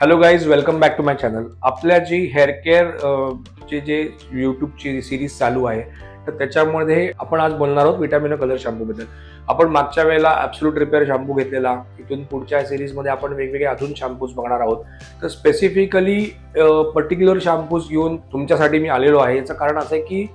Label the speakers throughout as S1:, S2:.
S1: Hello guys, welcome back to my channel. आपल्या जी hair care जे यूट्यूबची सिरीज चालू आहे, तर त्याच्यामध्ये आपण आज बोलणार आहोत विटॅमिनो कलर शॅम्पू बद्दल. आपण मागच्या वेळेला ॲब्सोल्यूट रिपेअर शॅम्पू घेतलेला. इथून पुढच्या सिरीजमध्ये आपण वेगवेगळे अजून शॅम्पूज बघणार आहोत. तर स्पेसिफिकली पर्टिक्युलर शॅम्पूज घेऊन तुमच्यासाठी मी आलेलो आहे. याचं कारण असं आहे की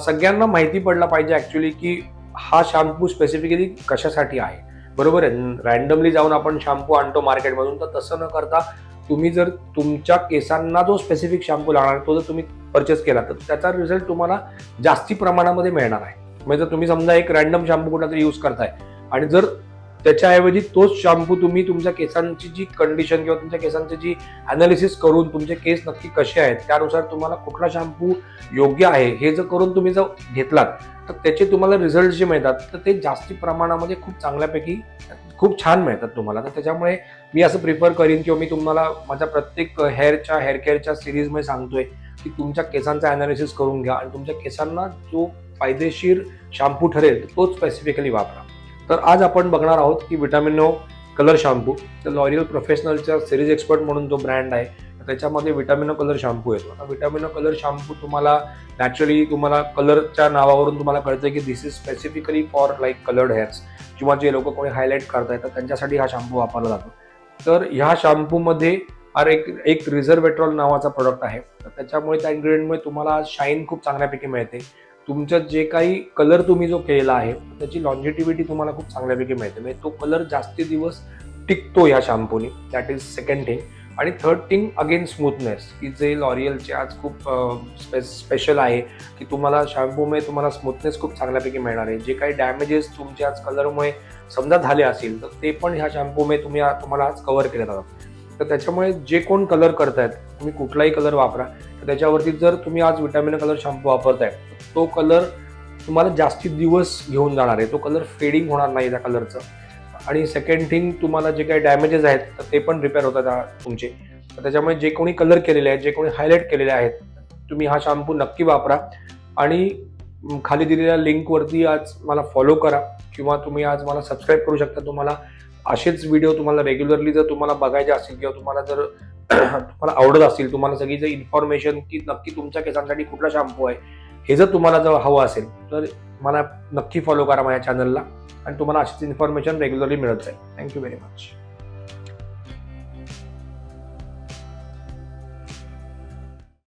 S1: सगळ्यांना माहिती पडला पाहिजे ॲक्च्युली की हा शॅम्पू स्पेसिफिकली कशासाठी आहे. बरोबर आहे, रँडमली जाऊन आपण शॅम्पू आणतो मार्केटमधून, तर तसं न करता तुम्ही जर तुमच्या केसांना जो स्पेसिफिक शॅम्पू लागणार तो जर तुम्ही परचेस केला तर त्याचा रिझल्ट तुम्हाला जास्ती प्रमाणामध्ये मिळणार आहे. म्हणजे जर तुम्ही समजा एक रँडम शॅम्पू कुठला तरी यूज करताय आणि जर त्याच्याऐवजी तोच शॅम्पू तुम्ही तुमच्या केसांची जी कंडिशन किंवा तुमच्या केसांची जी अनालिसिस करून तुमचे केस नक्की कसे आहेत त्यानुसार तुम्हाला कुठला शॅम्पू योग्य आहे हे जर करून तुम्ही जर घेतलात तर त्याचे तुम्हाला रिझल्ट जे मिळतात तर ते जास्ती प्रमाणामध्ये खूप चांगल्यापैकी खूप छान मिळतात तुम्हाला. तर त्याच्यामुळे मी असं प्रिफर करीन किंवा मी तुम्हाला माझ्या प्रत्येक हेअर केअरच्या सिरीजमध्ये सांगतोय की तुमच्या केसांचा अनालिसिस करून घ्या आणि तुमच्या केसांना जो फायदेशीर शॅम्पू ठरेल तोच स्पेसिफिकली वापरा. तर आज आपण बघणार आहोत की विटॅमिनो कलर शॅम्पू. तर लॉरियल प्रोफेशनलच्या सिरीज एक्सपर्ट म्हणून जो ब्रँड आहे त्याच्यामध्ये विटॅमिनो कलर शॅम्पू येतो. आता विटॅमिनो कलर शॅम्पू तुम्हाला नॅचरली तुम्हाला कलरच्या नावावरून तुम्हाला कळतं की this is specifically for like coloured hairs किंवा जे लोक कोणी हायलाईट करतायत तर त्यांच्यासाठी हा शॅम्पू वापरला जातो. तर ह्या शॅम्पूमध्ये एक रिझर्वेट्रॉल नावाचा प्रोडक्ट आहे. तर त्याच्यामुळे त्या इन्ग्रेडियंटमुळे तुम्हाला शाईन खूप चांगल्यापैकी मिळते. तुमचं जे काही कलर तुम्ही जो केलेला आहे त्याची लॉन्जिटिव्हिटी तुम्हाला खूप चांगल्यापैकी मिळते. म्हणजे तो कलर जास्ती दिवस टिकतो ह्या शॅम्पूने. That is second thing. आणि थर्ड थिंग अगेन स्मूथनेस, की जे लॉरियलचे आज खूप स्पेशल आहे की तुम्हाला शॅम्पूमुळे तुम्हाला स्मूथनेस खूप चांगल्यापैकी मिळणार आहे. जे काही डॅमेजेस तुमचे आज कलरमुळे समजा झाले असतील तर ते पण ह्या शॅम्पूमुळे तुम्हाला आज कव्हर केले जातात. तर त्याच्यामुळे जे कोण कलर करतायत तुम्ही कुठलाही कलर वापरा तर त्याच्यावरती जर तुम्ही आज विटॅमिनो कलर शॅम्पू वापरताय तो कलर तुम्हाला जास्ती दिवस घेऊन जाणार आहे. तो कलर फेडिंग होणार नाही त्या कलरचं. आणि सेकंड थिंग, तुम्हाला जे काही डॅमेजेस आहेत तर ते पण रिपेअर होतात तुमचे. तर त्याच्यामुळे जे कोणी कलर केलेले आहेत, जे कोणी हायलाईट केलेले आहेत, तुम्ही हा शॅम्पू नक्की वापरा. आणि खाली दिलेल्या लिंकवरती आज मला फॉलो करा किंवा तुम्ही आज मला सबस्क्राईब करू शकता. तुम्हाला असेच व्हिडिओ तुम्हाला रेग्युलरली जर तुम्हाला बघायचे असतील किंवा तुम्हाला जर तुम्हाला आवडत असतील, तुम्हाला सगळी जर इन्फॉर्मेशन की नक्की तुमच्या केसांसाठी कुठला शॅम्पू आहे हे जर तुम्हाला जर हवं असेल तर मला नक्की फॉलो करा माझ्या चॅनलला आणि तुम्हाला अशीच इन्फॉर्मेशन रेग्युलरली मिळत जाईल. Thank you very much.